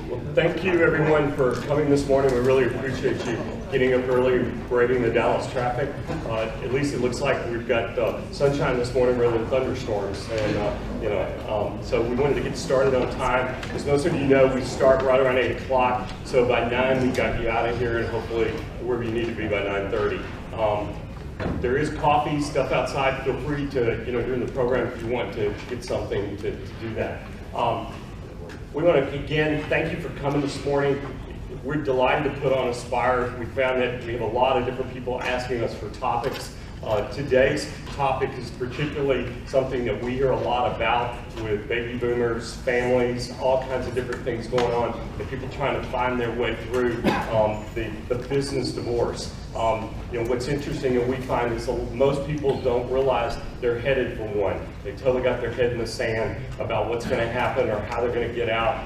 Well, thank you everyone for coming this morning. We really appreciate you getting up early, braving the Dallas traffic. At least it looks like we've got sunshine this morning rather than thunderstorms. And so we wanted to get started on time. As most of you know, we start right around 8 o'clock. So by 9 we got you out of here and hopefully wherever you need to be by 9:30. There is coffee, stuff outside. Feel free to, during the program if you want to get something to do that. We want to, again, thank you for coming this morning. We're delighted to put on Aspire. We found that we have a lot of different people asking us for topics. Today's topic is particularly something that we hear a lot about with baby boomers, families, all kinds of different things going on, and people trying to find their way through the business divorce. What's interesting and we find is most people don't realize they're headed for one. They totally got their head in the sand about what's going to happen or how they're going to get out.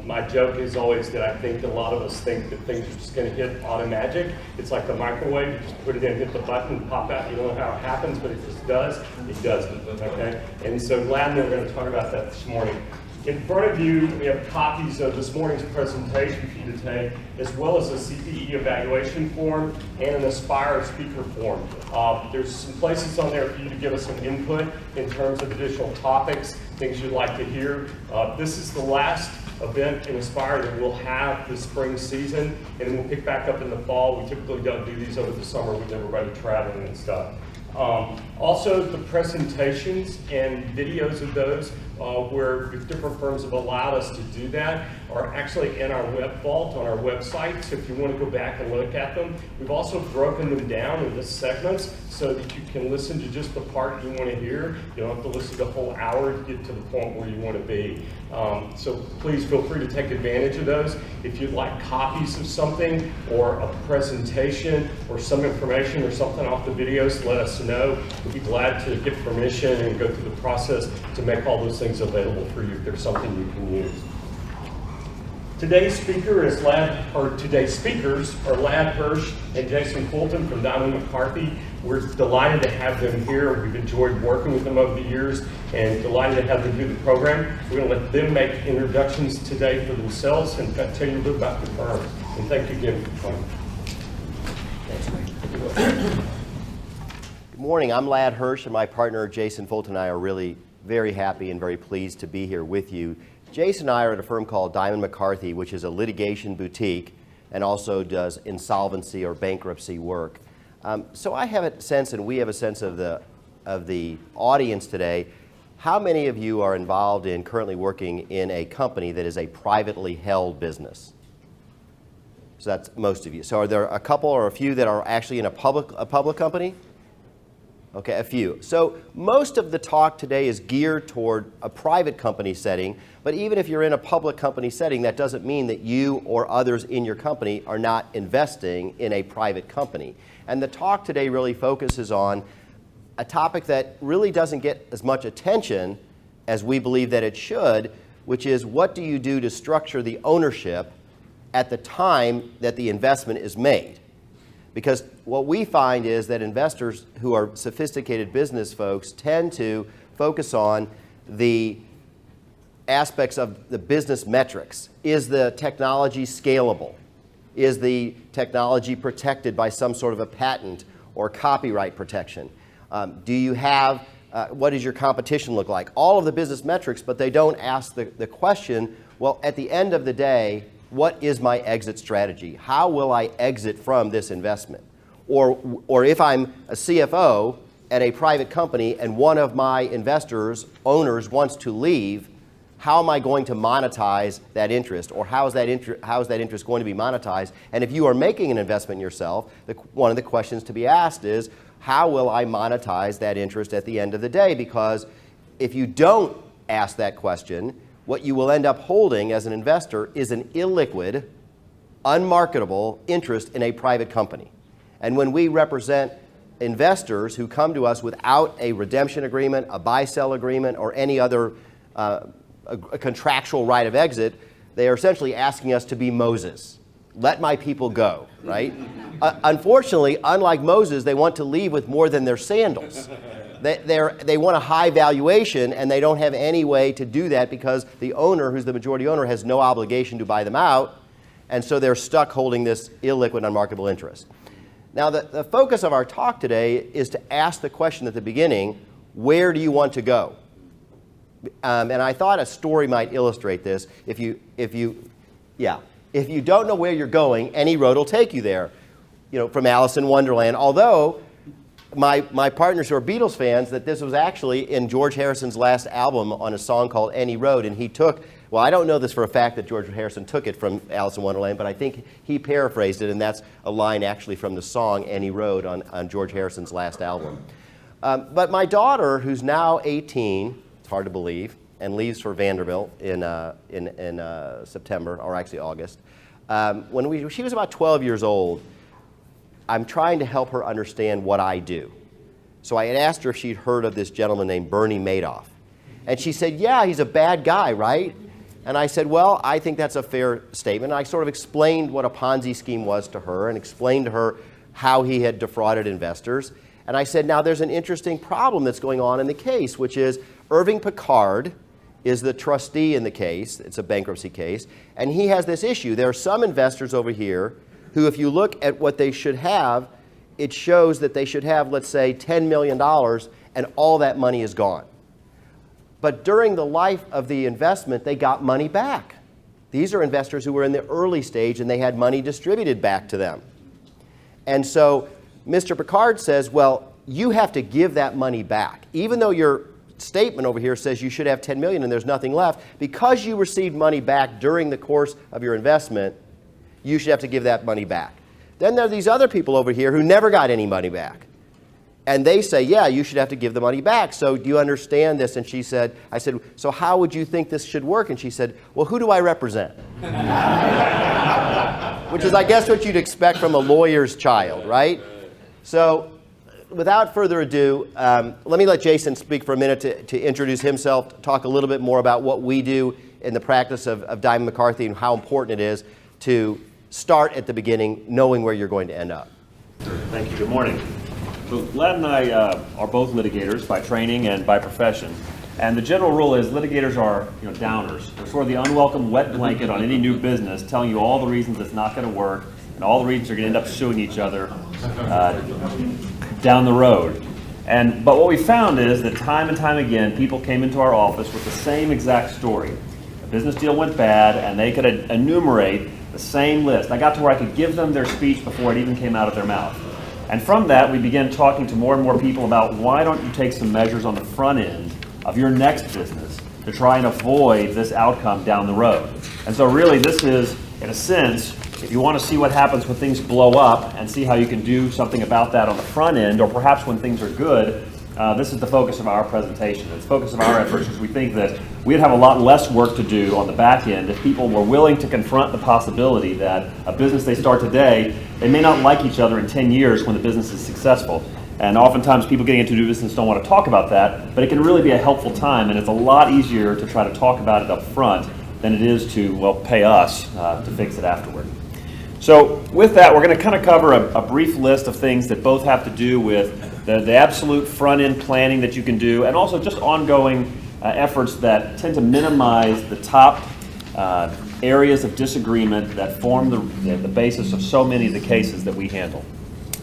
My joke is always that I think a lot of us think that things are just going to hit automagic. It's like the microwave, you just put it in, hit the button, and pop out. You don't know how it happens, but it just does. It does. Okay? And so glad that we're going to talk about that this morning. In front of you, we have copies of this morning's presentation for you to take, as well as a CPE evaluation form and an Aspire speaker form. There's some places on there for you to give us some input in terms of additional topics, things you'd like to hear. This is the last event in Aspire that we'll have this spring season, and then we'll pick back up in the fall. We typically don't do these over the summer with everybody traveling and stuff. Also, the presentations and videos of those where different firms have allowed us to do that are actually in our web vault on our website. So if you want to go back and look at them, we've also broken them down into segments so that you can listen to just the part you want to hear. You don't have to listen to the whole hour to get to the point where you want to be. So please feel free to take advantage of those. If you'd like copies of something or a presentation or some information or something off the videos, let us know. We'd be glad to get permission and go through the process to make all those things available for you if there's something you can use. Today's speakers are Ladd Hirsch and Jason Fulton from Diamond McCarthy. We're delighted to have them here. We've enjoyed working with them over the years and delighted to have them do the program. We're going to let them make introductions today for themselves and tell you a little about the firm. And thank you again for coming. Thanks. Good morning. I'm Ladd Hirsch, and my partner Jason Fulton and I are really very happy and very pleased to be here with you. Jason and I are at a firm called Diamond McCarthy, which is a litigation boutique and also does insolvency or bankruptcy work. So I have a sense, and we have a sense of the audience today. How many of you are involved in currently working in a company that is a privately held business? So that's most of you. So are there a couple or a few that are actually in a public company? Okay, a few. So most of the talk today is geared toward a private company setting, but even if you're in a public company setting, that doesn't mean that you or others in your company are not investing in a private company. And the talk today really focuses on a topic that really doesn't get as much attention as we believe that it should, which is what do you do to structure the ownership at the time that the investment is made? Because what we find is that investors who are sophisticated business folks tend to focus on the aspects of the business metrics. Is the technology scalable? Is the technology protected by some sort of a patent or copyright protection? Do you have, what does your competition look like? All of the business metrics, but they don't ask the question, well, at the end of the day, what is my exit strategy? How will I exit from this investment? Or if I'm a CFO at a private company and one of my owners wants to leave, how am I going to monetize that interest? Or how is that interest going to be monetized? And if you are making an investment yourself, one of the questions to be asked is, how will I monetize that interest at the end of the day? Because if you don't ask that question, what you will end up holding as an investor is an illiquid, unmarketable interest in a private company. And when we represent investors who come to us without a redemption agreement, a buy-sell agreement, or any other a contractual right of exit, they are essentially asking us to be Moses. Let my people go, right? Unfortunately, unlike Moses, they want to leave with more than their sandals. They want a high valuation, and they don't have any way to do that because the owner, who's the majority owner, has no obligation to buy them out, and so they're stuck holding this illiquid, unmarketable interest. Now, the focus of our talk today is to ask the question at the beginning, where do you want to go? And I thought a story might illustrate this. If you don't know where you're going, any road will take you there. You know, from Alice in Wonderland. Although my partners who are Beatles fans, that this was actually in George Harrison's last album on a song called Any Road, and he took. Well, I don't know this for a fact that George Harrison took it from Alice in Wonderland, but I think he paraphrased it, and that's a line actually from the song Any Road on George Harrison's last album. But my daughter, who's now 18, it's hard to believe, and leaves for Vanderbilt in September, or actually August. When she was about 12 years old, I'm trying to help her understand what I do. So I had asked her if she'd heard of this gentleman named Bernie Madoff. And she said, yeah, he's a bad guy, right? And I said, well, I think that's a fair statement. And I sort of explained what a Ponzi scheme was to her and explained to her how he had defrauded investors. And I said, now there's an interesting problem that's going on in the case, which is Irving Picard is the trustee in the case. It's a bankruptcy case. And he has this issue. There are some investors over here who, if you look at what they should have, it shows that they should have, let's say, $10 million, and all that money is gone. But during the life of the investment, they got money back. These are investors who were in the early stage, and they had money distributed back to them. And so Mr. Picard says, well, you have to give that money back. Even though your statement over here says you should have $10 million and there's nothing left, because you received money back during the course of your investment, you should have to give that money back. Then there are these other people over here who never got any money back. And they say, yeah, you should have to give the money back. So do you understand this? And I said, so how would you think this should work? And she said, well, who do I represent? Which is, I guess, what you'd expect from a lawyer's child, right? So without further ado, let me let Jason speak for a minute to introduce himself, talk a little bit more about what we do in the practice of Diamond McCarthy and how important it is to start at the beginning, knowing where you're going to end up. Thank you. Good morning. So Lad and I are both litigators by training and by profession. And the general rule is litigators are downers. They're sort of the unwelcome wet blanket on any new business, telling you all the reasons it's not going to work and all the reasons you're going to end up suing each other down the road. But what we found is that time and time again, people came into our office with the same exact story. A business deal went bad, and they could enumerate the same list. I got to where I could give them their speech before it even came out of their mouth. And from that, we began talking to more and more people about why don't you take some measures on the front end of your next business to try and avoid this outcome down the road. And so really this is, in a sense, if you want to see what happens when things blow up and see how you can do something about that on the front end, or perhaps when things are good, this is the focus of our presentation. It's the focus of our efforts because we think that we'd have a lot less work to do on the back end if people were willing to confront the possibility that a business they start today, they may not like each other in 10 years when the business is successful. And oftentimes people getting into new business don't want to talk about that, but it can really be a helpful time, and it's a lot easier to try to talk about it up front than it is to, well, pay us to fix it afterward. So with that, we're going to kind of cover a brief list of things that both have to do with the absolute front-end planning that you can do, and also just ongoing efforts that tend to minimize the top areas of disagreement that form the basis of so many of the cases that we handle.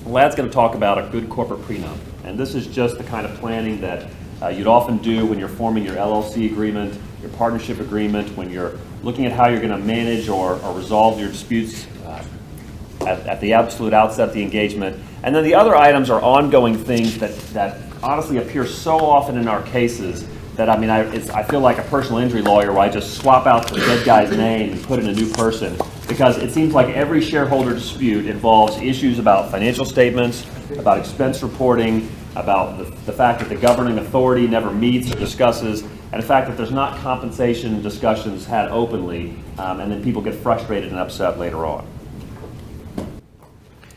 Lad's going to talk about a good corporate prenup, and this is just the kind of planning that you'd often do when you're forming your LLC agreement, your partnership agreement, when you're looking at how you're going to manage or resolve your disputes at the absolute outset of the engagement. And then the other items are ongoing things that honestly appear so often in our cases that, I mean, I feel like a personal injury lawyer where I just swap out the dead guy's name and put in a new person, because it seems like every shareholder dispute involves issues about financial statements, about expense reporting, about the fact that the governing authority never meets or discusses, and the fact that there's not compensation discussions had openly, and then people get frustrated and upset later on.